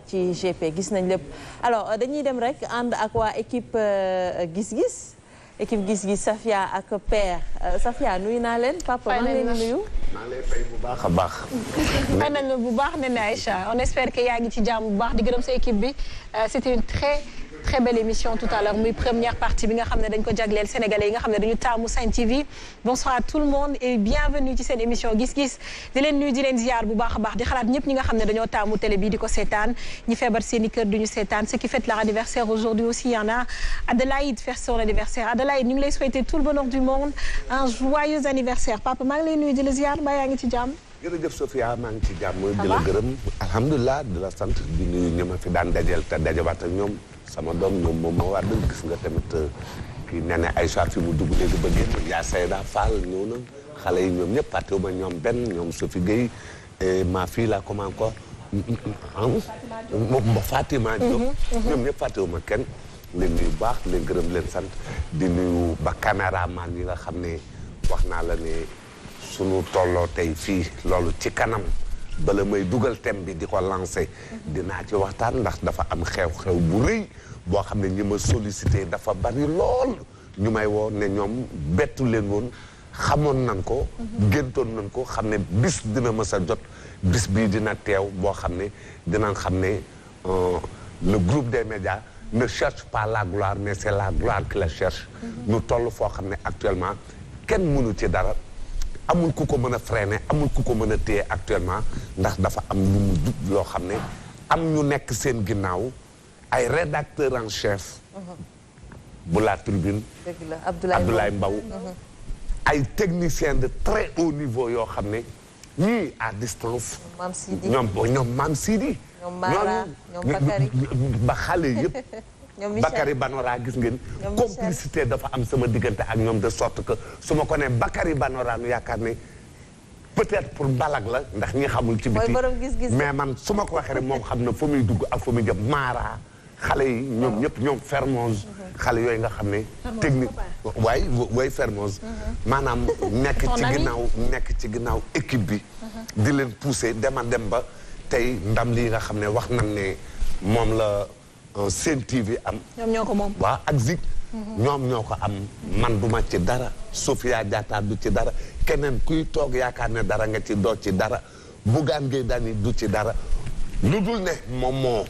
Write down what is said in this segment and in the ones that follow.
ci GP gis nañ lépp alors dañuy dem rek ànd ak waa équipe gis-gis Safia ak Père Safia nuyu naa leen papa maa ngi leen di nuyu. maa ngi lay fay bu baax a baax. fay nañ la bu baax nee na Aïcha on espère que yaa ngi ci jàmm bu baax di gërëm sa équipe bi c'était une très belle émission tout à l'heure muy première partie bi nga xam ne dañ ko jagleel sénégalais yi nga xam ne dañu taamu Sen TV bonsoir à tout le monde et bienvenue ci seen émission gis-gis di leen nuyu di leen ziar bu baax a baax di xalaat ñëpp ñi nga xam ne dañoo taamu télé bi di ko seetaan ñi feebar seen i kër duñu seetaan ceux qui fêtent leur anniversaire aujourd'hui aussi y en a Adelaïde fête son anniversaire Adelaïde ñu ngi lay souhaiter tout le bonheur du monde un joyeux anniversaire papa maa ngi lay nuyu di la ziar mbaa yaa ngi ci jàmm. jërëjëf Sophia maa ngi ci jàmm di la gërëm alhamdulilah di la sant di nuyu ñi ma fi daan dajeel te dajawaat ak ñoom sama doom ñoom moom moo war dëgg gis nga tamit kii nee na Aïcha fi mu dugg léegi ba génn yaa Sayda Fall ñëw na xale yi ñoom ñëpp fàttewuma ñoom benn ñoom Sophie Gueye ma fille la comment encore Fatima Diop ñoom ñëpp fàttewuma kenn leen nuyu baax leen gërëm leen sant di nuyu ba caméraman yi nga xam ne wax naa la ne sunu tolloo tey fii loolu ci kanam bala may dugal thème bi di ko lancé dinaa ci waxtaan ndax dafa am xew-xew bu rëy boo xam ne ñi ma sollicité dafa bari lool ñu may woo ne ñoom bettu leen woon xamoon nañ ko géntoon nañ ko xam ne bis dina mës a jot bis bii dina teew boo xam ne dinañ xam ne le groupe des médias ne cherche pas la gloire mais c'est la gloire qui la cherche ñu toll foo xam ne actuellement kenn mënu ci dara amul ku ko mën a freiner amul ku ko mën a téye actuellement ndax dafa am lu mu jub loo xam ne am ñu nekk seen ginnaaw ay rédacteur en chef bu la tribune Abdoulaye Mbaw ay technicien de très haut niveau yoo xam ne ñii à distance ñoom Mame Sidi ñoom Mara ñoom Bakary ba xale yëpp Bakary Banora gis ngeen complicité dafa am sama diggante ak ñoom de sorte que su ma ko nee Bakary Banora nu yaakaar ne peut-être pour mbalag la ndax ñi xamul ci biti mais man su ma ko waxee rek moom xam na fa muy dugg ak fa muy jëm Mara xale yi ñoom ñëpp ñoom Fermoz xale yooyu nga xam ne technique way Fermoz maanaam nekk ci ginnaaw équipe bi di leen pousser dema dem ba tey ndam lii nga xam ne wax nañ ne moom la Sen TV am. ñoom ñoo ko moom. waaw ak Zik. ñoom ñoo ko am man duma ci dara Sofia Diatta du ci dara keneen kuy toog yaakaar ne dara nga ci doo ci dara Bougane Gueye Dany du ci dara lu dul ne moom moo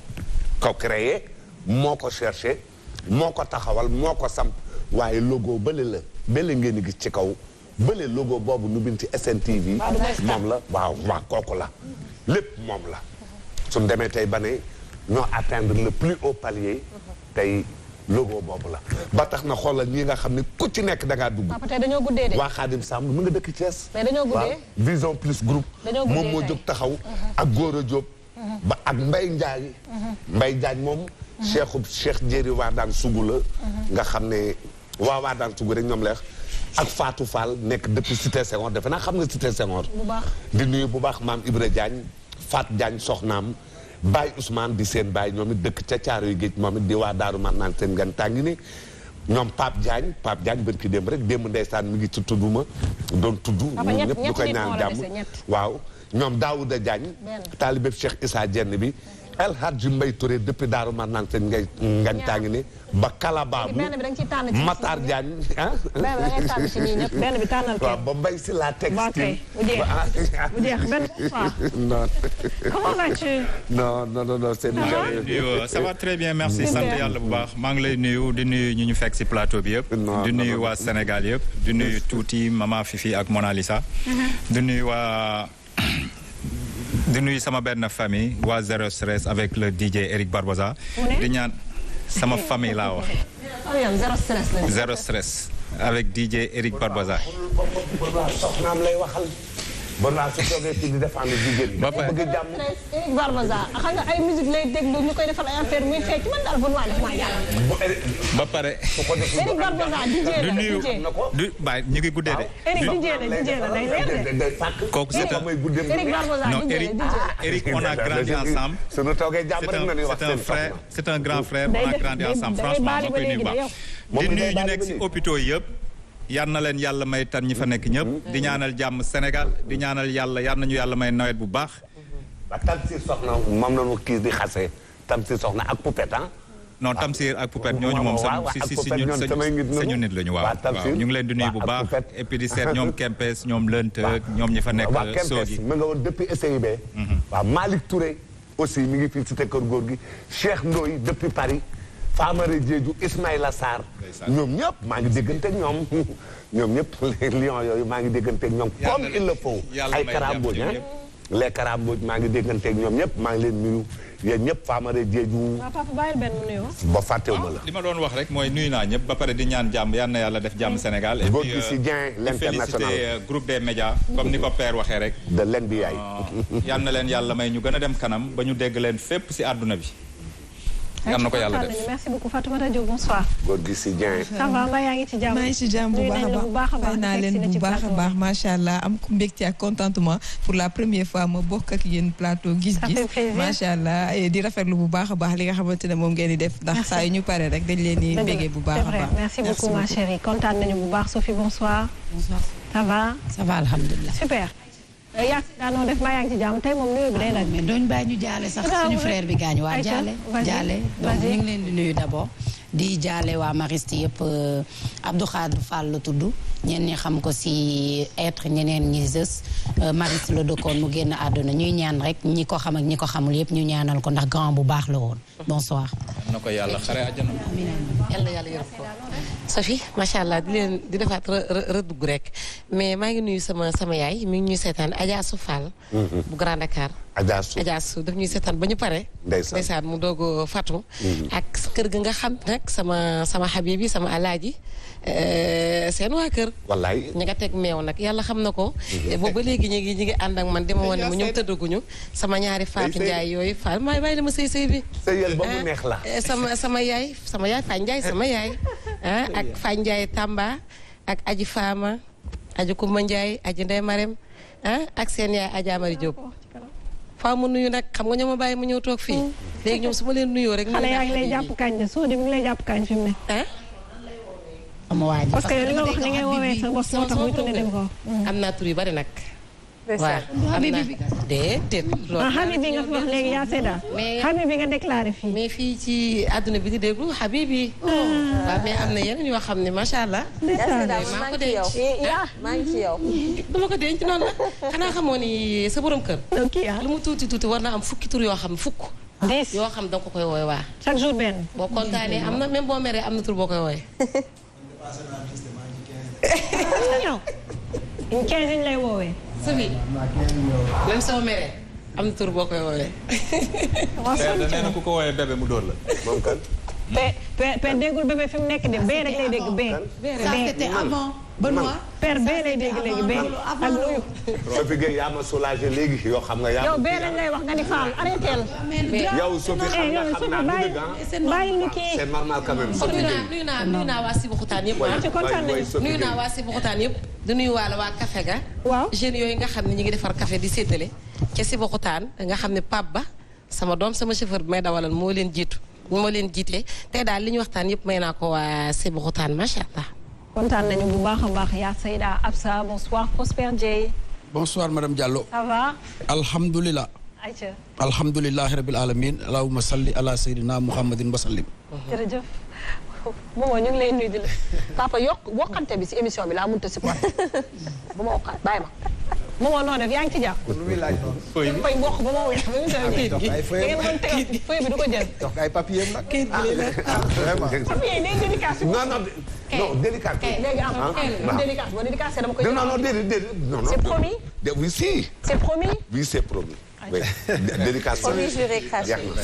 ko créé moo ko cherché moo ko taxawal moo ko samp waaye logo bële ngeen di gis ci kaw bële logo boobu nu bind ci SN TV moom la waaw kooku la lépp moom la suñ demee tey ba ne ñoo atteindre le plus haut palier tey logo boobu la ba tax na xoolal ñi nga xam ne ku ci nekk da ngaa dugg. papa tey dañoo guddee de. waa Khadim Samb mu nga dëkk Thiès. mais dañoo guddee Vision Plus groupe. moom moo jóg taxaw. ak Gora Diop. ba ak Mbaye Ndiaye. Mbaye Ndiaye moom. Cheikh Jéeri waa daan sugu la. nga xam ne waa daan sugu rek ñoom la wax ak Fatou Fall nekk depuis Cité Senghor defe naa xam nga Cité Senghor. bu baax di nuyu bu baax maam Ibra Diagne Fat Diagne soxnaam. Baye Ousmane di seen baay ñoom it dëkk ca Caaroy Géej moom it di waa Daaru Marnaan seen gan tàngi ni ñoom Pape Diagne bërki démb rek démb ndeysaan mi ngi ci tudduma doon tudd ñoom ñëpp ñu koy ñaan jàmm waaw ñoom Daouda Diagne taalibeb Cheikh Issa Dieng bi El Hadji Mbaye Touré depuis Daaru Marnaan seen ngañ tàngi ni ba Kalabaabu Matar Diagne benn bi tànnal waaw ba Mbaye si la textile bu jeex benn non comment vas-tu non c'est ça va très bien merci sant yàlla bu baax maa ngi lay nuyu di nuyu ñu fekk ci plateau bi yëpp di nuyu waa Sénégal yëpp di nuyu tuuti Mama Fifi ak Mona Lisa di nuyu sama benn famille waa Zero Stress avec le DJ Eric Barbosa di ñaan sama famille laa wax Zero Stress avec DJ Eric Barbosa soxnaam lay waxal bon naa su toogee ci di défendre jigéen ñi. ba pare Eric Barbosa xam nga ay musique lay déglu ñu koy defal ay affaire muy fecc man daal bon waa def maa jàll. ba pare. Eric Barbosa DJ la DJ. du bàyyi ñu ngi guddee de. Eric DJ la day leer de. kooku c'est un Eric Barbosa DJ la Eric on a grandi ensemble. suñu toogee jàmm rek nañuy wax seen frère c'est un grand frère on a grandi ensemble franchement ma koy nuyu baax. di nuyu ñu nekk ci hôpitaux yëpp. yal na leen yàlla may tan ñi fa nekk ñëpp di ñaanal jàmm Sénégal di ñaanal yàlla yal nañu yàlla may nawet bu baax. ba tal si soxna moom la ñu kii di xasee Tamsir soxna ak Poupette ah. non Tamsir ak Poupette ñooñu moom sañu nit la ñu waaw ñu ngi leen di nuyu bu baax et puis di seet ñoom Kempes ñoom Lënt ñoom ñi fa nekk Soogi ma nga woon depuis SIB waaw Malick Touré aussi mi ngi fii cité Kër Góor gi Cheikh Ndoye depuis Paris Famara Diédhiou Ismaïla Sarr ñoom ñëpp maa ngi dégganteeg ñoom ñoom ñëpp les lions yooyu maa ngi dégganteeg ñoom comme il le faut ay karambooj les karambooj maa ngi dégganteeg ñoom ñëpp maa ngi leen nuyu yéen ñëpp Famara Diédhiou papa bàyyil benn nuyoo ba fàttewuma la li ma doon wax rek mooy nuyu naa ñëpp ba pare di ñaan jàmm yal na yàlla def jàmm Sénégal et puis féliciter groupe des médias comme ni ko père waxee rek de l'NBI yal na leen yàlla may ñu gën a dem kanam ba ñu dégg leen fépp si àdduna bi yal na ko yàlla def merci beaucoup Fatoumata Diop bonsoir. góor gi si Dieng. ça va mbaa yaa ngi ci jàmm. maa ngi ci jàmm bu baax a baax naa leen bu baax a baax macha allah am ku mbégte ak contentement pour la première fois ma bokk ak yéen plateau gis-gis. macha allah di rafetlu bu baax a baax li nga xamante ne moom ngeen di def ndax saa yu ñu paree rek dañ leen di bégee bu baax a baax. merci beaucoup ma chérie kontaan nañu bu baax Sophie bonsoir. bonsoir ça va. ça va alhamdulilah. super. yaa daanoo def maa yaa ngi ci jàmm tey moom nuyu bi day laaj. mais dooñu bàyyi ñu jaale sax suñu frère bi gaañu waa jaale donc ñu ngi leen di nuyu d'abord di jaale waa Mariste yëpp Abdou Khadre Fall la tudd ñenn ñi xam ko si être ñeneen ñi zës Mariste la dëkkoon mu génn àdduna ñuy ñaan rek ñi ko xam ak ñi ko xamul yëpp ñu ñaanal ko ndax grand bu baax la woon bonsoir. na ko yàlla xare àjjana. yàlla yërëm ko Sophie macha allah di leen di defaat redugg rek mais maa ngi nuyu sama yaay mi ngi ñuy seetaan Adja Sou Fall bu Grand Dakar Adja Sou daf ñuy seetaan ba ñu pare ndeysaan mu doog fatu ak kër ga nga xam nag sama xabib bi sama alaaji seen waa kër wallaay ñi nga teg meew nag yàlla xam na ko boobu ba léegi ñi ngi ànd ak man dama woon ne ma ñoom tëddaguñu sama ñaari Fatou Ndiaye yooyu Fall maay bàyyi dama sëy bi sëyal ba mu neex la sama yaay Fatou Ndiaye sama yaay ak Fatou Ndiaye Tamba ak Aji Fama Aji Koumba Ndiaye Aji Ndeye Marème ak seen yaay Adja Mari Diop faa mu nuyu nag xam nga ñoo ma bàyyi mu ñëw toog fii léegi ñoom su ma leen nuyoo rek. xale yaa ngi lay jàpp kañ de soo dem ngi lay jàpp kañ fi mu ne. parce que li nga wax ni ngay woowee sa bopp moo tax muy tudd dem ko. am naa tur yu bari nag. waaw am naa déedéet. Habib bi nga fi wax léegi yaa sedda. mais Habib bi nga déclaré fii. mais fii ci àdduna bi di déglu Habib bi. waaw mais am na yeneen yoo xam ne macha allah. maa ngi ci yow maa ngi ci yow. dama ko denc noonu la xanaa xamoo ni sa borom kër. lu mu tuuti war na am fukki tur yoo xam fukk. 10 yoo xam da nga ko koy wooye waa. chaque jour benn. boo kontaanee am na même boo meree am na tur boo koy wooye. ñëw. une 15 ñu lay woowee. Sophie même soo meree am na tur boo koy woowee. nee na ku ko woowee bébé mu dóor la. moom kan. père déggul bébé fi mu nekk de bee rek lay dégg bee. ça c'était avant Benoît. père bee lay dégg léegi bee ak nuyu. Sophie Gueye yaa ma soulagé léegi yoo xam nga yaa ma. yow bee lañ lay wax nga ni Fall arrêté la. yow Sophie xam naa bàyyi ñu kii. c'est normal quand même Sophie Gueye. nuyu naa waa Sébikotane yëpp. ci kontaan nañu nuyu naa waa Sébikotane yëpp. di nuyu waale waa café ga. waaw jeunes yooyu nga xam ne ñu ngi defar café di séddale. ca Sébikotane nga xam ne Pape Ba sama doom sama chauffeur bi may dawalal moo leen jiite tey daal li ñu waxtaan yëpp may naa ko waa Sébikotane macha allah. kontaan nañu bu baax a baax yaa Seyda Absa bonsoir Prosper Dieye. bonsoir madame Diallo. ça va. alhamdulilah. ayca. alhamdulilahi rabil alamin allahumma salli ala sayyidina muhammadin wa sallim. jërëjëf. moom ñu ngi lay nuyu di la papa wokkante bi si émission bi laa mënut a supporté ba ma wokkaat bàyyi ma. moomoo noo def yaa ngi ci jàpp. lu muy laaj noonu. feuille bi mboq ba ma weex ba mu toll nii. da ngeen mën teg feuille bi du ko jël. jox ko ay papier nag. vraiment. papier yi day dédicace. non délicat. léegi am dédicace boo dédicace dama koy. non déedéet non. c'est promis. oui si. c'est promis. oui c'est promis. oui dédicace.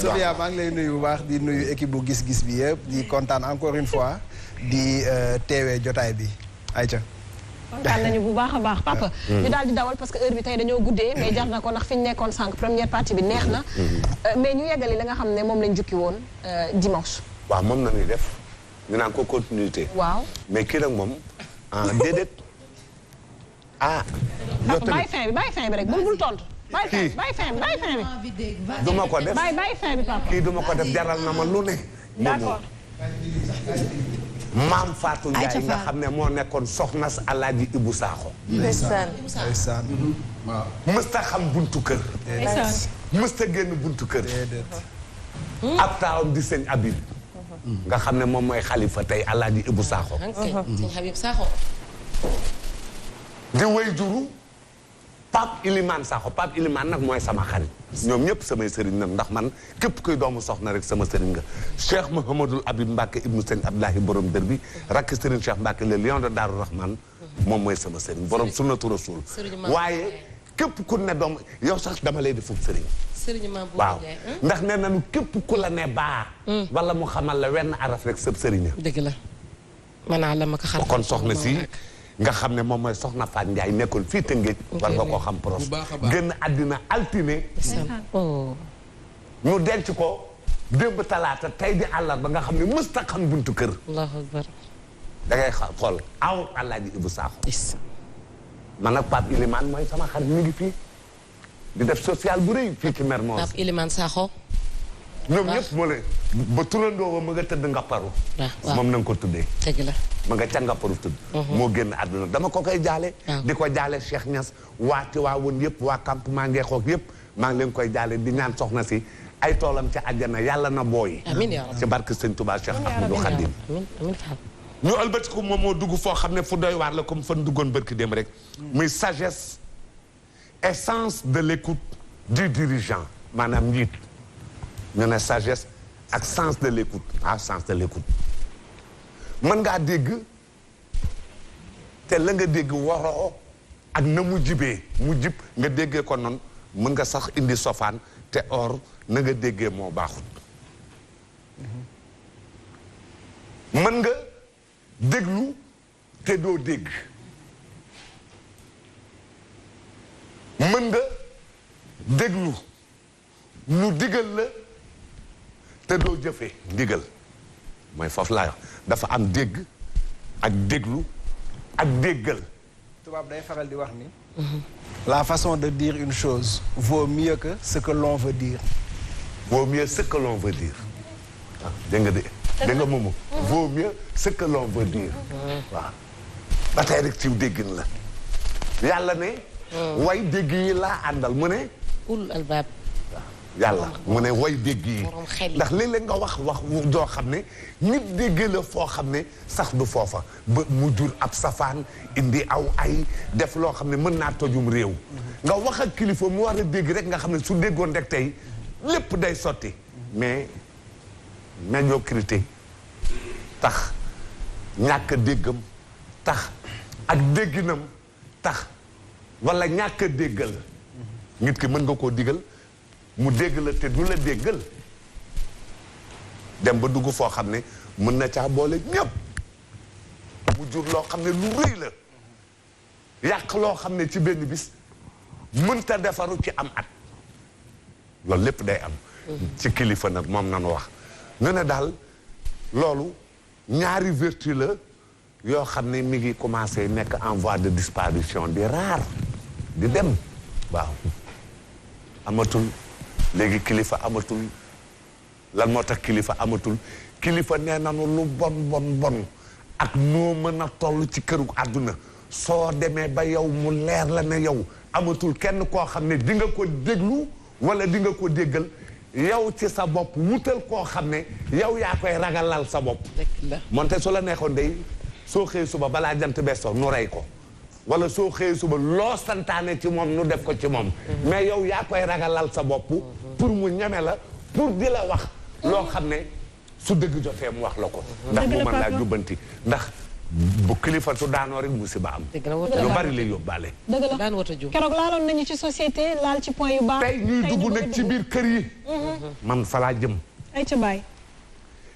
Sofia maa ngi lay nuyu bu baax di nuyu équipe bu gis-gis bi yëpp di kontaan encore une fois di teewee jotaay bi ayca. kontaan nañu bu baax a baax papa. ñu daal di dawal parce que heure bi tey dañoo guddee mais jar na ko ndax fi ñu nekkoon sànq première partie bi neex na. mais ñu yeggali la nga xam ne moom lañ jukki woon dimanche. waaw moom na ñuy def ñu naan ko continuité. waaw mais kii nag moom déedéet bàyyi fin bi rek bul tontu. bàyyi fin bi. du ma ko def bàyyi fin bi papa. kii du ma ko def jaral na ma lu ne. d'accord. maam Fatou Ndiaye nga xam ne moo nekkoon soxnas Alaaji Ibu Saaxo. ndeysaan. waaw mësta xam buntu kër. ndeysaan. mësta génn buntu kër. ab taawam di sëñ Habib. nga xam ne moom mooy xalifa tey Alaaji Ibu Sakho. sëñ Habib Sakho. di way juru Pape Ilimane Sakho Pape Ilimane nag mooy sama xarit. ñoom ñëpp samay sëriñ nag ndax man képp kuy doomu soxna rek sama sëriñ nga. Cheikh Mouhamadul Habib Mbacke ibnu sëñ Abdoulahi borom dër bi rakk sëriñ Cheikh Mbacke le lion de Darou Rahman moom mooy sama sëriñ borom sunnatu rasul waaye képp ku ne doom yow sax dama lay def sëriñ. waaw ndax nee nañu képp ku la ne baa. wala mu xamal la wenn araf rek sëb sëriñ. dëgg la. maanaam la ma ko xam. kon soxna si. nga xam ne moom mooy soxna Fatou Ndiaye nekkoon fii Tëngéej war nga koo xam pros génn àddina altine ñu denc ko démb talaata tey di àllarba nga xam ne mësta xam buntu kër Allahu akbar da ngay xool aw Alaaji Ibu Sakho man nag Pape Ilimane mooy sama xarit mi ngi fii di def social bu rëy fii ci Mermoz Pape Ilimane Sakho ñoom ñëpp moo leen ba turandoo ba ma nga tëdd ngapparu moom na nga ko tuddee dëgg la ma nga ca ngapparu tudd moo génn àdduna dama ko koy jaale di ko jaale Cheikh Niass waati waa woon yëpp waa campement Ngeexoog yëpp maa ngi leen koy jaale di ñaan soxna si ay toolam ca àjjana yàlla na booy ci barke Sëñ Touba Cheikh Ahmadou Khadim ñu ëlbatiku moom moo dugg foo xam ne fu doy waar la comme fan duggoon bërki dem rek muy sagesse essence de l'écoute du dirigeant maanaam njiit ñu ne sagesse ak sens de l'écoute sens de l'écoute mën ngaa dégg te la nga dégg waroo ak na mu jibee mu jib nga déggee ko noonu mën nga sax indi sofaan te or na nga déggee moo baaxut mën nga déglu te doo dégg mën nga déglu nu digal la te doo jëfee ndigal mooy foofu laa wax dafa am dégg ak déglu ak déggal tubaab day faral di wax ni la façon de dire une chose vaut mieux que ce que l'on veut dire vaut mieux ce que l'on veut dire waaw dégg nga dégg nga moomu vaut mieux ce que l'on veut dire waaw ba tey rek ci déggin la yàlla ne way dégg yi laa àndal mu ne ul albaab yàlla mu ne way dégg yi ndax léeg-léeg nga wax doo xam ne nit dégg la foo xam ne sax du foofa ba mu jur ab safaan indi aw ay def loo xam ne mën naa tojum réew nga wax ak kilifa mu war a dégg rek nga xam ne su déggoon rek tey lépp day sotti mais médiocrité tax ñàkk déggam tax ak dégginam tax wala ñàkk déggal nit ki mën nga koo digal mu dégg la te du la déggal dem ba dugg foo xam ne mën na caa boole ñëpp mu jur loo xam ne lu rëy la yàq loo xam ne ci benn bis mënta defaru ci am at loolu lépp day am ci kilifa nag moom nanu wax ñu ne daal loolu ñaari vertu la yoo xam ne mi ngi commencé nekk en voie de disparition di rare di dem waaw amatul léegi kilifa amatul lan moo tax kilifa amatul kilifa nee nanu lu bon ak noo mën a toll ci këru àdduna soo demee ba yow mu leer la ne yow amatul kenn koo xam ne di nga ko déglu wala di nga ko déggal yow ci sa bopp wutal koo xam ne yow yaa koy ragalal sa bopp moonte su la neexoon day soo xëyee suba balaa jant beesoo nu rey ko wala soo xëyee suba loo santaane ci moom nu def ko ci moom mais yow yaa koy ragalal sa bopp pour mu ñeme la pour di la wax loo xam ne su dëgg jotee mu wax la ko ndax mu mën laa jubbanti ndax bu kilifa su daanoo rek musiba am lu bari lay yóbbaale dëgg la keroog laaloon nañu ci société laal ci point yu baax tey ñuy dugg nag ci biir kër yi man fa laa jëm ay ca baay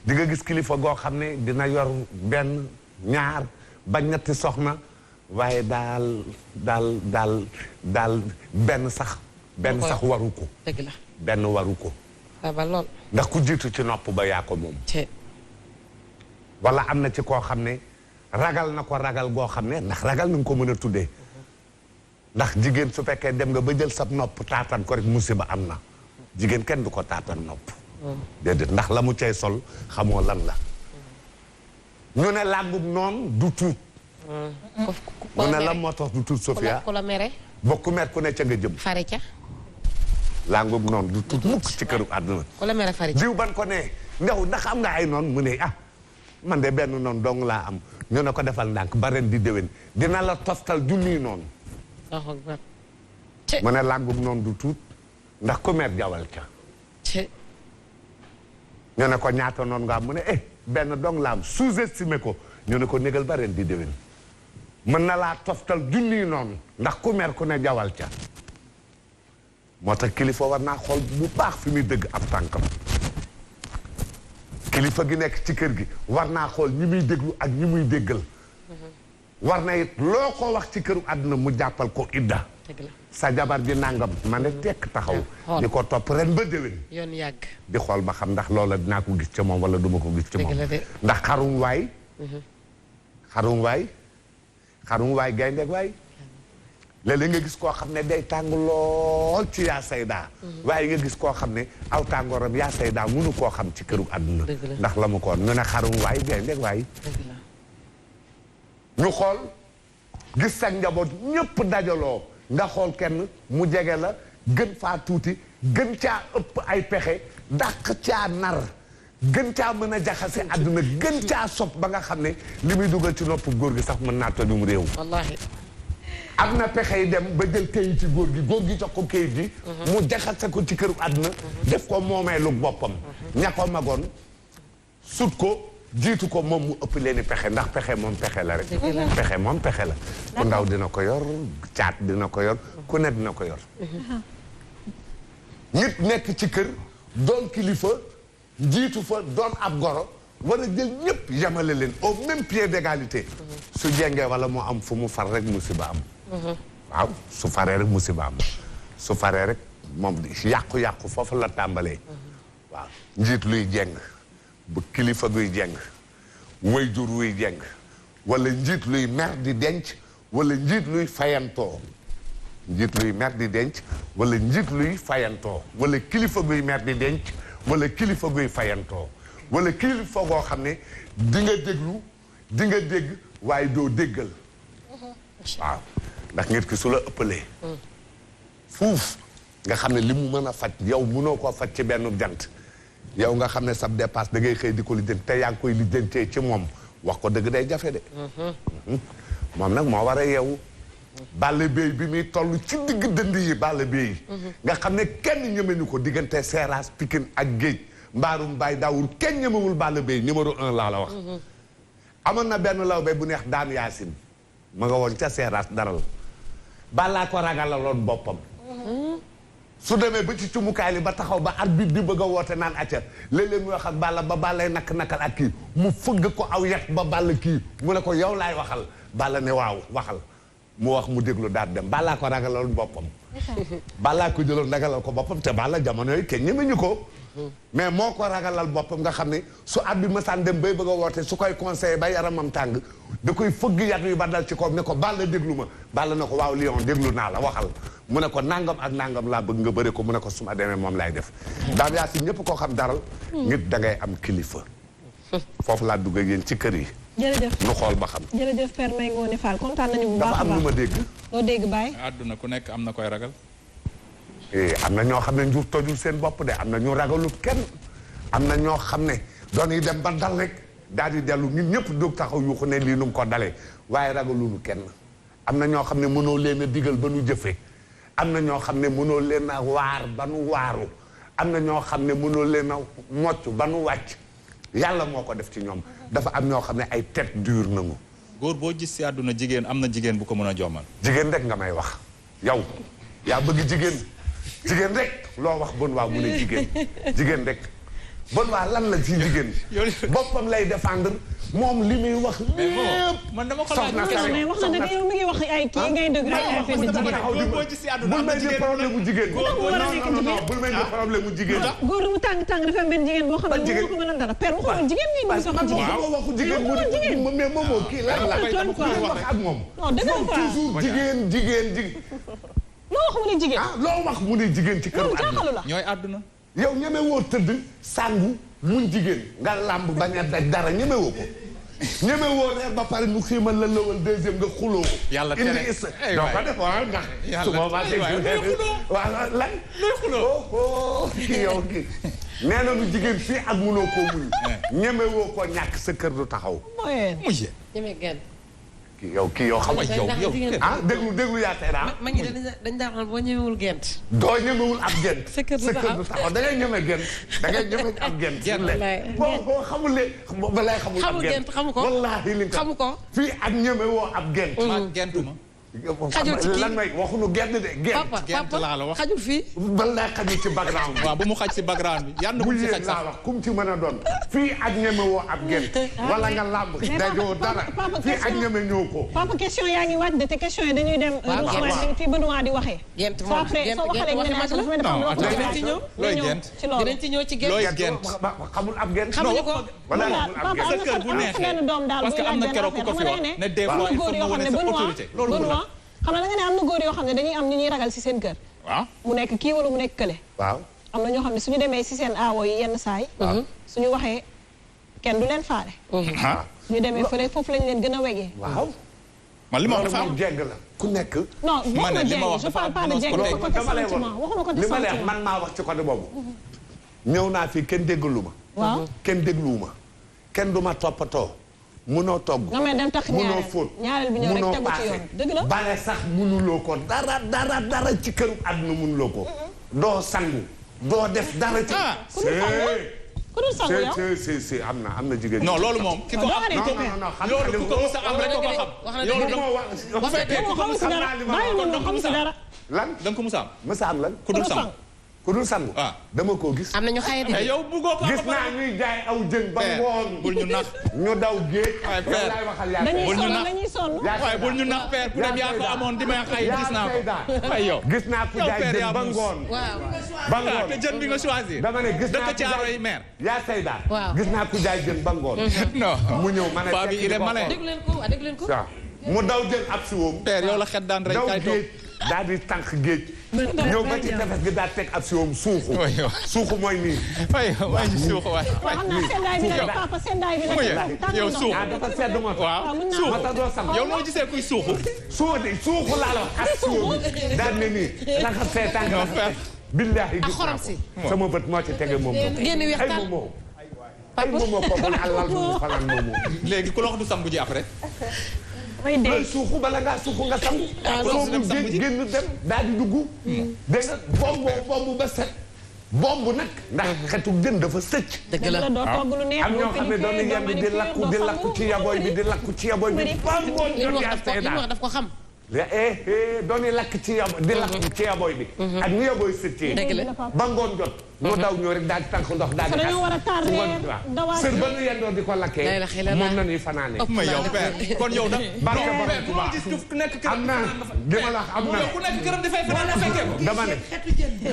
di nga gis kilifa goo xam ne dina yor benn ñaar ba ñetti soxna waaye daal benn sax waru ko dëgg la benn waru ko ba lool ndax ku jiitu ci nopp ba yaa ko moom wala am na ci koo xam ne ragal na ko ragal goo xam ne ndax ragal na nga ko mën a tuddee ndax jigéen su fekkee dem nga ba jël sab nopp taatan ko rek musiba am na jigéen kenn du ko taatan nopp déedéet ndax la mu cay sol xamoo lan la ñu ne làngub noonu du tuut ñu ne la moo tax du tuut Sofia ku la mere bokku mer ku ne ca nga jëm fare ca langum noonu du tut mukk ci këru àdduna. wala mere fari diw ban ko ne ndax am nga ay noon mu ne man de benn noonu dong laa am ñu ne ko defal ndànk ba ren di déwén dina la toftal junniy noonu. mu ne langum noonu du tuut ndax ku mer jawal ca. ñu ne ko ñaata noonu nga am mu ne benn dong la am sous-estimé ko ñu ne ko négal ba ren di déwén mën na laa toftal junniy noonu ndax ku mer ku ne jawal ca. moo tax kilifa war naa xool bu baax fi muy dëgg ab tànkam kilifa gi nekk ci kër gi war naa xool ñi muy déglu ak ñi muy déggal war na it loo ko wax ci këru àdduna mu jàppal ko idda sa jabar ji nangam ma ne tekk taxaw di ko topp ren ba déwén yoon yàgg di xool ba xam ndax loola dinaa ko gis ca moom wala duma ko gis ca moom ndax xarum waay gayndeeg waay léeg-léeg nga gis koo xam ne day tàng lool ci yaa sayda waaye nga gis koo xam ne aw tàngooram yaa sayda mënu koo xam ci këru àdduna ndax la mu ko ñu ne xarum waay gayndeeg waay ñu xool gis sa njaboot ñëpp dajaloo nga xool kenn mu jege la gën faa tuuti gën caa ëpp ay pexe dàq caa nar gën caa mën a jaxase àdduna gën caa sopp ba nga xam ne li muy dugal ci nopp góor gi sax mën naa tojum réew wallaahi am na pexe yi dem ba jël kayit ci góor gi jox ko kayit gi mu jaxase ko ci këru àdduna def ko moomeelu boppam ña ko magoon sut ko jiitu ko moom mu ëpp leen pexe ndax pexe moom pexe la rek pexe moom pexe la ku ndaw dina ko yor caat dina ko yor ku ne dina ko yor nit nekk ci kër doon kilifa jiitu fa doon ab goro war a jël ñëpp yamale leen au même pied d'égalité su jengee wala mu am fu mu far rek musiba am waaw su faree rek musiba am su faree rek moom yàqu-yàqu foofu la tàmbalee waaw njiit luy jeng bu kilifa guy jeng waajur wuy jeng wala njiit luy mer di denc wala njiit luy fayantoo njiit luy mer di denc wala njiit luy fayantoo wala kilifa guy mer di denc wala kilifa guy fayantoo wala kilifa goo xam ne di nga déglu di nga dégg waaye doo déggal waaw ndax nit ki su la ëppalee fuuf nga xam ne li mu mën a faj yow mënoo koo faj ci benn jant yow nga xam ne sab dépasse da ngay xëy di ko lijjanti te yaa ngi koy lijjantee ci moom wax ko dëgg day jafe de moom nag moo war a yeewu Balla Beye bi muy toll ci digg dënd yi Balla Beye nga xam ne kenn ñemeñu ko diggante Seras Pikine ak Géej mbaarum Baye Daawur kenn ñemewul Balla Beye numéro 1 laa la wax amoon na benn lawbe bu neex Daan Yaasin ma nga woon ca Seras daral Balla ko ragalaloon boppam su demee ba ci cumukaay li ba taxaw ba arbitre di bëgg a woote naan acca léeg-léeg mu wax ak Balla ba Ballay nakk-nakkal ak kii mu fëgg ko aw yet ba Balla kii mu ne ko yow laay waxal Balla ne waaw waxal mu wax mu déglu daal dem Balla ko ragalaloon boppam Balla ko jëloon ragalal ko boppam te Balla jamono yi kenn ñemeñu ko mais moo ko ragalal boppam nga xam ne su at bi masaan dem bay bëgg a woote su koy conseillé ba yaramam tàng da koy fëgg yat yu ba dal ci kaw ne ko Balla déglu ma Balla ne ko waaw Lion déglu naa la waxal mu ne ko nangam ak nangam laa bëgg nga bëri ko mu ne ko su ma demee moom laay def Daan Yaasin ñëpp koo xam daral nit da ngay am kilifa foofu laa dugg ak yéen ci kër yi jërëjëf nu xool ba xam jërëjëf Père Mbaye Ngoné Fall kontaan nañu bu baax dafa am lu ma dégg loo dégg Baye àdduna ku nekk am na koy ragal am na ñoo xam ne njuur tojul seen bopp de am na ñu ragalut kenn am na ñoo xam ne doon yi dem ba dal rek daal di dellu ñun ñëpp doog taxaw yuuxu ne lii nu mu ko dalee waaye ragalunu kenn am na ñoo xam ne mënoo leen a digal ba nu jëfe am na ñoo xam ne mënoo leen a waar ba nu waaru am na ñoo xam ne mënoo leen a mocc ba nu wàcc yàlla moo ko def ci ñoom dafa am ñoo xam ne ay tête dure nangu góor boo gis si àdduna jigéen am na jigéen bu ko mën a joomal jigéen rek nga may wax yow yaa bëgg jigéen rek loo wax bon waa mu ne jigéen rek bon waa lan la ci jigéen boppam lay défendre moom li muy wax lépp man dama ko soxna mais wax na dëgg yow mi ngi wax ay kii ngay dëgg ay affaire de jigéen boo gis si àdduna bul may di problème mu jigéen non bul may di problème mu jigéen góor lu mu tàng dafa am benn jigéen boo xam ne moo ko mën a dara père waxoon jigéen ngay ni soxna jigéen waxu jigéen mu mais moomoo kii lan la wax ak moom toujours jigéen loo wax mu ne jigéen loo wax mu ne jigéen ci këru àdduna ñooy àdduna yow ñeme woo tëdd sàngu muñ jigéen nga làmb bañ a daj dara ñeme woo ko ñeme woo reer ba pare mu xiimal la lëwal deuxième nga xuloo. yàlla tere doo ko def waaw ndax. su boobaa waaw lan. looy xuloo kii yow kii. nee na lu jigéen fii ak munoo koo muñu. ñeme woo ko ñàkk sa kër du taxaw. mujjee ñeme genn. kii yow xam nga yow déglu yaa tey daal. ma ngi dañ daan xam boo ñemewul gent. doo ñemewul ab gent. sa kër du taxaw da ngay ñeme gent. da ngay ñeme ab gent. boo xamul ne balay xamul ab gent. xamu ko wallaahi li nga xamu ko. fii ak ñeme woo ab gent. gentuma. xajul ci kii lan may waxuñu gent de gent. gent laa la wax xajul fii. balay xajul ci background bi. waaw bu mu xaj ci background bi yàlla na bu mu ci xaj sax. wax kum ci mën a doon. fii ak ñeme woo ab gent. wala nga làmb dajoo dara. fii ak ñeme ñëw ko. papa question yaa ngi wàcc de te question yi dañuy dem. waaw fi Benoît di waxee. gent moom dinañ ci ñëw. looy gent dinañ ci ñëw ci gent. looy gent xamul ab gent. xamuñu ko. wala xamul ab gent. sa kër bu neexee parce que am na keroog ku ko fi wax ne des fois il faut mu wane sa autorité. loolu xam na da nga ne am na góor yoo xam ne dañuy am ñu ñuy ragal ci seen kër. waaw mu nekk kii wala mu nekk kële. waaw am na ñoo xam ne suñu demee ci seen aawo yi yenn saay suñu waxee kenn du leen faale. ñu demee fële foofu lañ leen gën a wegee. waaw. man li ma wax dafa am jeng la ku nekk. non waxuma jeng je parle pas de jeng côté sentiment waxuma côté sentiment. man maa wax ci côté boobu. ñëw naa fii kenn déggalu ma. waaw kenn dégluwuma kenn du ma toppatoo. munoo togg nga may dem tax munoo fóot ñaareel bi ñëw rek tegu ci yoon dëgg la bale sax munuloo ko dara ci këru àdduna munuloo ko. doo sangu doo def dara ci. ku dul sangu yow si am na jigéen. non loolu moom ki ko am loolu ku ko mos a am rek ko xam. loolu bu fekkee ku ko mos a am xam si dara. lan da nga ko mos a am. mos a am lan ku dul sangu. ku dul sangu. dama koo gis. am na ñu xaye di yow bëggoo ko gis naa ñuy jaay aw jën ba ngoon. bul ñu nax ñu daw géej. dañuy sonn dañuy sonn. waaye bul ñu nax père ku dem yaa ko amoon di may xay gis naa ko. ay yow gis naa ku jaay jën ba ngoon. ba ngoon te jën bi nga choisir. dama ne gis naa dëkk Caaroy maire. yaa sayda. gis naa ku jaay jën ba ngoon. non mu ñëw ma ne paa bi il est malin. déglu leen ko waaw déglu leen ko. mu daw jël ab si woom. père yow la xet daan rek kay toog daal di tànk géej. ñëw ba ci tefes gi daal teg ab si woom suuxu. suuxu mooy nii. waay ñu suuxu waay. xam naa seddaay bi la papa seddaay bi la. yow suuxu dafa sedd moo tax. waaw suuxu yow noo gisee kuy suuxu. suuxu laa la wax ak si woom daal ne nii raxas see tànk. billaahi gis naa ko sama bët moo ci tege moom. génn weex ay moomoo. ay moomoo ko bon alal bu fanaan moomoo. léegi ku la wax du sangu ji après. may suuxu bala ngaa suuxu nga sangu. soo génn dem daal di dugg. dégg nga bomb ba set. bomb nag ndax xetu jën dafa sëcc. dëgg la am ñoo xam ne doon yendu di lakku ci yaboy bi di lakku ci yaboy bi. li mu wax daf ko xam. doon lakk ci yaboy di lakku ci yaboy bi. ak ni yaboy sëccee. dëgg la ba ngoon jot. ñu daw ñoo rek daal di tànk ndox daal di. dañoo war a taar sër ba nu yendoo di ko lakkee. moom la ñuy fanaane. ma yow père kon yow da. barke borom ku ma gis ku nekk këram. am na li ma la am na. ku nekk këram dafay fanaan nga fekkee ko. dama ne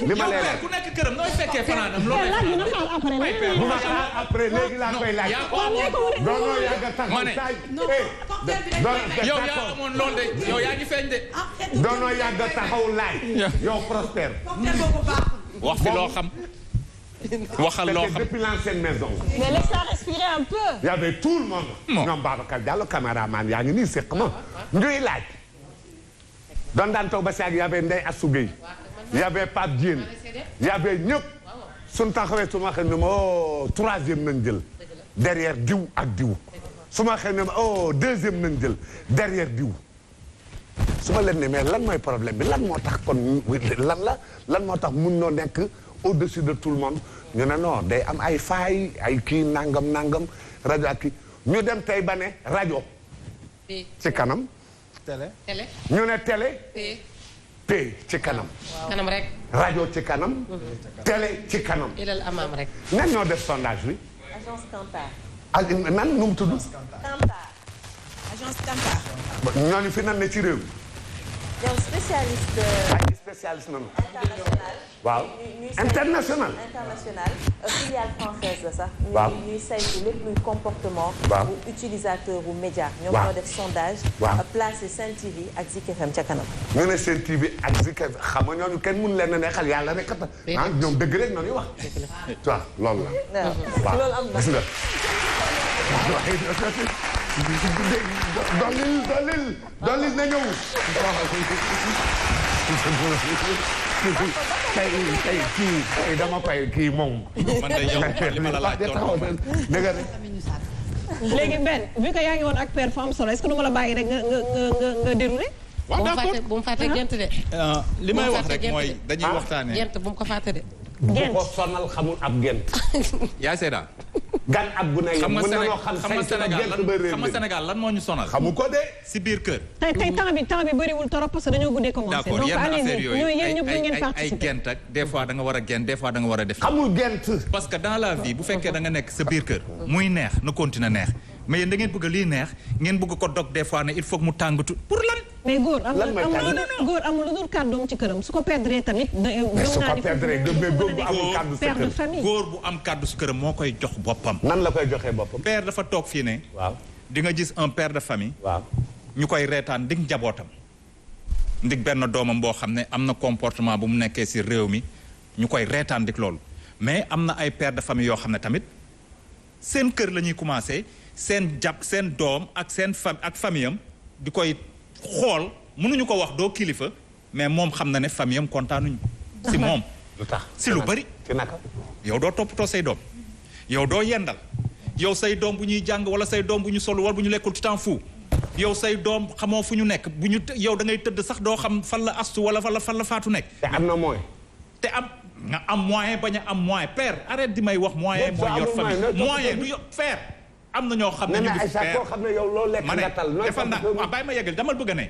li ma lay laaj ku nekk këram nooy fekkee fanaanam loolu. laaj bi na xaar après bu ma xaar après léegi laa koy laaj. doonoo yàgg a taxaw saay. yow yaa amoon loolu de yow yaa ngi feeñ de. doonoo yàgg a taxaw laaj. yow Prospère. wax fi loo xam. waxal loo xam depuis l'ancienne maison. mais laisse-la respirer un peu. y avait tout le monde. ñoom Babacar Diallo caméraman yaa ngi nii séq ma. ñuy laaj. doon daan toog ba si ak y avait Ndeye Assou Gueye. y avait Pape Diène. y avait ñëpp. suñu taxawee su ma xam ne ma troisième nañ jël. derrière diw ak diw. su ma xam ne ma deuxième nañ jël. derrière diw. su ma leen ne mais lan mooy problème bi lan moo tax kon lan moo tax mun noo nekk au-dessus de tout le monde ñu ne non day am ay faay ay kii nangam rajo ak kii ñu dem tey ba ne rajo. ci kanam. télé. ñu ne télé. P ci kanam. kanam rek. rajo ci kanam. télé ci kanam. ilal amaam rek. nan ñoo def sondage bi. agence Kantar. nan nu mu tudd. Kantar. agence Kantar. ñooñu fi nan ne ci réew mi. ñoom spécialiste. ay spécialiste nañu. international. waaw international. international filiale française la sax. waaw ñuy saytu lépp luy comportement. waaw bu utilisateur bu média. ñoom waaw ñoo def sondage. waaw placé Sen TV ak Zik FM ca kanam. ñu ne Sen TV ak Zik FM xam nga ñooñu kenn mënu leen a neexal yàlla rek kat. ñoom dëgg rek noonu wax. waaw loolu la. waaw loolu am na gis nga. dollil na ñëw. tey dama koy kii moom. man de yow li ma la laaj léegi Ben vu que yaa ngi woon ak père fu am solo est-ce que du ma la bàyyi rek nga déroulé. waaw d'accord bu mu fàtte gent de. li may wax rek mooy dañuy waxtaanee. gent bu mu ko fàtte de. gent bu ko sonal xamul ab gent. yaa seeda. gan ab bu ne yow mën nañoo xam Sénégal lan moo ñu sonal. xamu ko de. si biir kër. tey temps bi bëriwul trop parce que dañoo guddee commencé. d'accord yenn affaire yooyu ay gent ak des fois da nga war a gent des fois da nga war a def. xamul gent. parce que dans la vie bu fekkee da nga nekk sa biir kër. muy neex na continuer neex mais yéen da ngeen bëgg lii neex ngeen bëgg ko dog des fois ne il faut que mu tàngatu pour lan. mais góor amul lu dul kàddoom ci këram su ko perdre tamit. su ko perdre père de famille. góor bu am kàddu si këram moo koy jox boppam. nan la koy joxee boppam. père dafa toog fii ne. waaw di nga gis un père de famille. waaw ñu koy reetaan ndig njabootam. ndig benn doomam boo xam ne am na comportement bu mu nekkee si réew mi ñu koy reetaan ndig loolu mais am na ay père de famille yoo xam ne tamit seen kër la ñuy commencé seen doom ak ak famille am di koy xool mënuñu ko wax doo kilifa mais moom xam na ne famille am kontaanuñu si moom. lu tax si lu bëri. ci naka. yow doo toppatoo say doom yow doo yendal yow say doom bu ñuy jàng wala say doom bu ñu sol wala bu ñu lekkul tu t'en fous yow say doom xamoo fu ñu nekk bu ñu yow da ngay tëdd sax doo xam fan la astu wala fan la faatu nekk. te am na moyen. te nga am moyen bañ a am moyen père arrête di may wax moyen mooy yor famille moyen du yor père am na ñoo xam ne ñu ngi père koo xam ne yow loo lekk nga tal defal na bàyyi ma yeggal damal bëgg a ne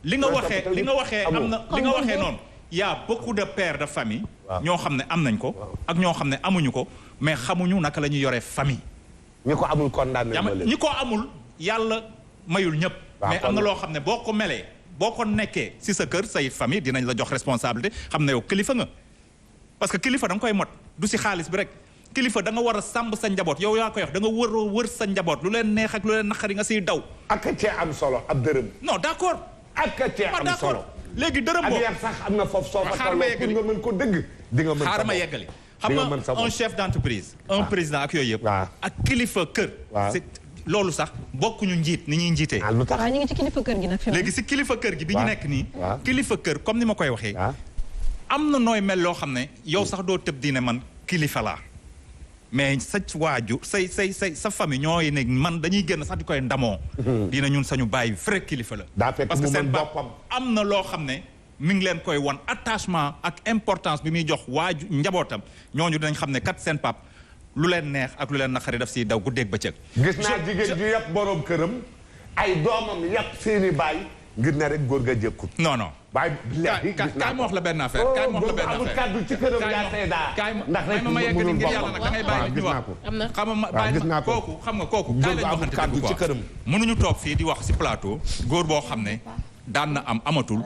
li nga waxee am na li nga waxee noonu y a beaucoup de pères de famille ñoo xam ne am nañ ko ak ñoo xam ne amuñu ko mais xamuñu naka la ñuy yoree famille ñi ko amul condamné ñi ko amul yàlla mayul ñëpp mais am na loo xam ne boo ko melee boo ko nekkee si sa kër say famille dinañ la jox responsabilité xam ne yow kilifa nga parce que kilifa da nga koy mot du si xaalis bi rek kilifa da nga war a sàmb sa njaboot yow yaa koy wax da nga wër sa njaboot lu leen neex ak lu leen naqari nga siy daw. ak cee am solo ab dërëm. non d'accord. ak cee am solo léegi dërëm boobu ak sax am na foofu soo fa tolloo pour nga mën ko dëgg. di nga mën xaaral ma yeggali. xam nga un chef d'entreprise. un président ak yooyu yëpp. ak kilifa kër. loolu sax bokkuñu njiit ni ñuy njiitee. lu tax ñu ngi ci kilifa kër gi nag. léegi si kilifa kër gi bi ñu nekk nii. kilifa kër comme ni ma koy waxee. am na nooy mel loo xam ne yow sax doo tëb di ne man kilifa laa mais sa waaju sa famille ñooy ne man dañuy génn sax di koy ndamoo. dina ñun sañu bàyyi vrai kilifa la. parce que seen boppam am na loo xam ne mi ngi leen koy wan attachement ak importance bi muy jox waaju njabootam ñooñu dinañ xam ne kat seen pap lu leen neex ak lu leen naqari daf siy daw guddeeg bëccëg. gis naa jigéen ju yàpp borom këram ay doomam yàpp seeni baay ngir ne rek góor ga jëkkut. non non. kaay ma wax la benn affaire kaay ma wax la benn affaire amul kàddu ci këram yaa seedaa. ndax rek ma yeggali ngir yàlla nag da ngay bàyyi nit ñi wax. xam nga bàyyi kooku xam nga kooku. kaay lañ waxante dëgg quoi ci këram. mënuñu toog fii di wax si plateau. góor boo xam ne daan na am amatul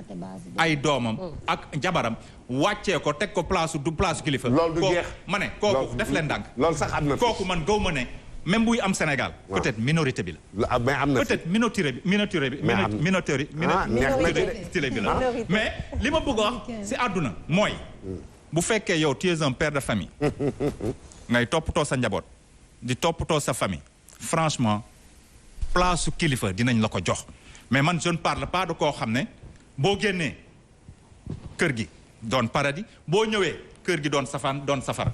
ay doomam ak jabaram wàccee ko teg ko place kilifa. loolu du jeex ma ne kooku def leen ndànk. loolu sax am na kooku man gaw ma ne. même buy am Sénégal. peut-être minorité bi la. mais am na peut-être minorité bi minorité bi la. mais li ma bëgg a wax si àdduna mooy. bu fekkee yow tu es un père de famille. ngay toppatoo sa njaboot. di toppatoo sa famille. franchement place su kilifa dinañ la ko jox. mais man je ne parle pas de koo xam ne boo génnee kër gi doon paradis boo ñëwee kër gi doon safara.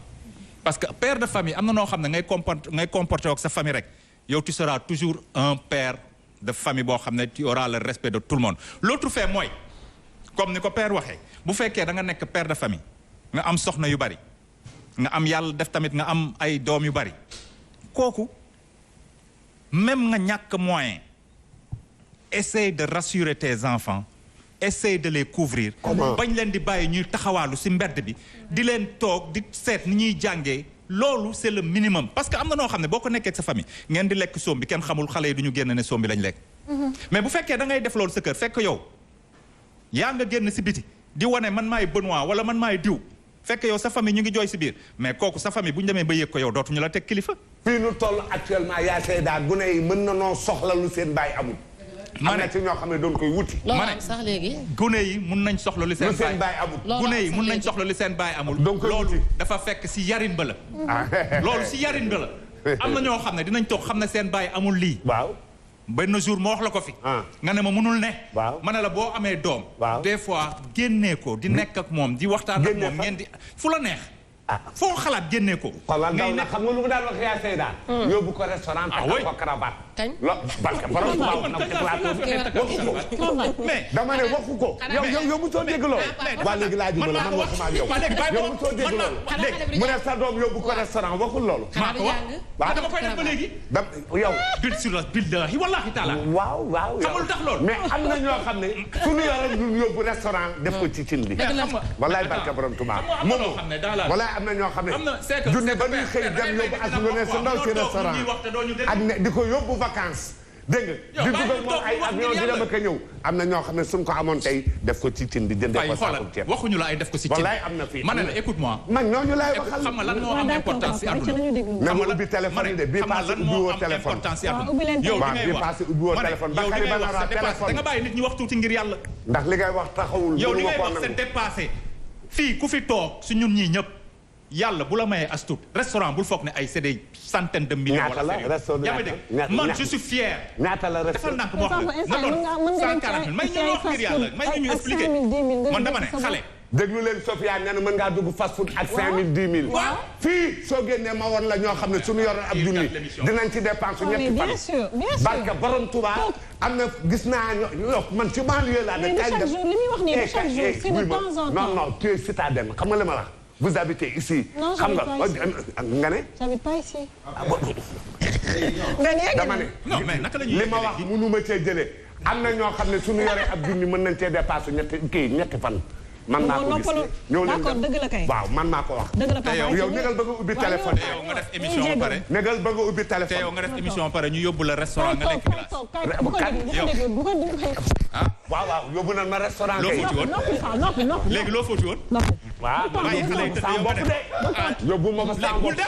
parce que père de famille am na noo xam ne ngay comporter ak sa famille rek yow tu seras toujours un père de famille boo xam ne tu auras le respect de tout le monde l'autre fait mooy comme ni ko père waxee bu fekkee da nga nekk père de famille nga am soxna yu bari nga am yàlla def tamit nga am ay doom yu bari kooku même nga ñàkk moyen essaye de rassurer tes enfants essaye de les couvrir bañ leen di bàyyi ñuy taxawaalu ci mbedd bi di leen toog di seet ni ñuy jàngee loolu c'est le minimum parce que am na noo xam ne boo ko nekkee ak sa famille ngeen di lekk soom bi kenn xamul xale yi du ñu génn ne soom bi lañ lekk mais bu fekkee da ngay def loolu sa kër fekk yow yaa nga génn ci biti di wane man maay Benoît wala man maay diw fekk yow sa famille ñu ngi jooy ci biir mais kooku sa famille bu ñu demee ba yëg ko yow dootuñu la teg kilifa fii nu toll actuellement yaa seedaa gune yi mën na noo soxla lu seen baay amul am na ci ñoo xam ne doon koy wuti. ma ne sax léegi. gune yi mun nañ soxla li seen baay amul. gune yi mun nañ soxla li seen baay amul. donc loolu dafa fekk si yarin ba la. loolu si yarin ba la. am na ñoo xam ne dinañ toog xam ne seen baay amul lii. waaw benn jour moo wax la ko fi. nga ne ma mënul ne. waaw ma ne la boo amee doom. waaw des fois génnee ko di nekk ak moom di waxtaan ak moom ngeen di fu la neex. foo xalaat génnee ko. ngay nekk xam nga lu mu daan wax yaa Seyda. yóbbu ko restaurant takk ko cravate. kañ parce que borom tubaab na ko waxu ko. mais dama ne waxu ko. yow mu soo dégg loolu. waa léegi laa jublu man waxuma ak yow. yow mu soo dégg loolu. mu ne sa doom yóbbu ko restaurant waxul loolu. maa ko wax waaw dama koy def ba léegi. yow. bil sur la billahi wallahi taala. waaw xamul tax loolu. mais am na ñoo xam ne suñu yore du yóbbu restaurant def ko ci cin bi. wallaay barke borom tubaab moom wallaay am na ñoo xam ne junne ba ñuy xëy dem yóbbu ak lu ne sa ndaw ci restaurant ak ne di ko yóbbu vacances dégg nga di dugal moom ay avion di dem ak a ñëw am na ñoo xam ne suñ ko amoon tey def ko ci cin bi jëndee ko saako ceeb waxuñu la ay def ko ci cin wallaay am na fii ma ne la écoute-moi man ñooñu laay waxal xam nga lan moo am importance ci àdduna na nga ubbi téléphone yi de bii passé ubbi woo téléphone yow bii passé ubbi woo téléphone Bakary Banara téléphone da nga bàyyi nit ñi wax tuuti ngir yàlla ndax li ngay wax taxawul yow li ngay wax c'est dépassé fii ku fi toog si ñun ñii ñëpp yàlla bu la mayee as tuut restaurant bul foog ne ay c'est des centaines de millions. ñaata la restaurant yaa ngi dégg man je suis fier. ñaata la defal ndànk moo xam ne na doon 140 000 may ñu wax ngir yàlla may ñu expliquer man dama ne xale. déglu leen Sofia nee na mën ngaa dugg fast food ak 5 000 10 000. waaw fii soo génnee ma woon la ñoo xam ne suñu yoroon ab junni dinañ ci dépense ñetti fan. bien sûr barke borom Touba am na gis naa ñoo man ci banlieue laa. mais chaque jour li muy wax nii chaque jour c'est de temps en temps. non tu es citadin xam nga li ma wax. vous habitez ici. non xam nga nga ne. j'habite pas ici. dama ne. non mais naka la ñuy li ma wax mënu ma cee jëlee. am na ñoo xam ne suñu yoree ab junni mën nañ cee dépassé ñetti fan. man maa ko gis ñëw leen d'accord dëgg la kay. waaw man maa ko wax. dëgg la kay yow négal ba nga ubbi téléphone. te yow nga def émission ba pare. négal ba nga ubbi téléphone. te yow nga def émission ba pare ñu yóbbu la restaurant nga lekk glace. ah waaw yóbbu nañ ma restaurant. loo fóoti woon léegi loo fóoti woon. waaw yóbbu ma fa sama bopp de. yóbbu ma fa sama bopp.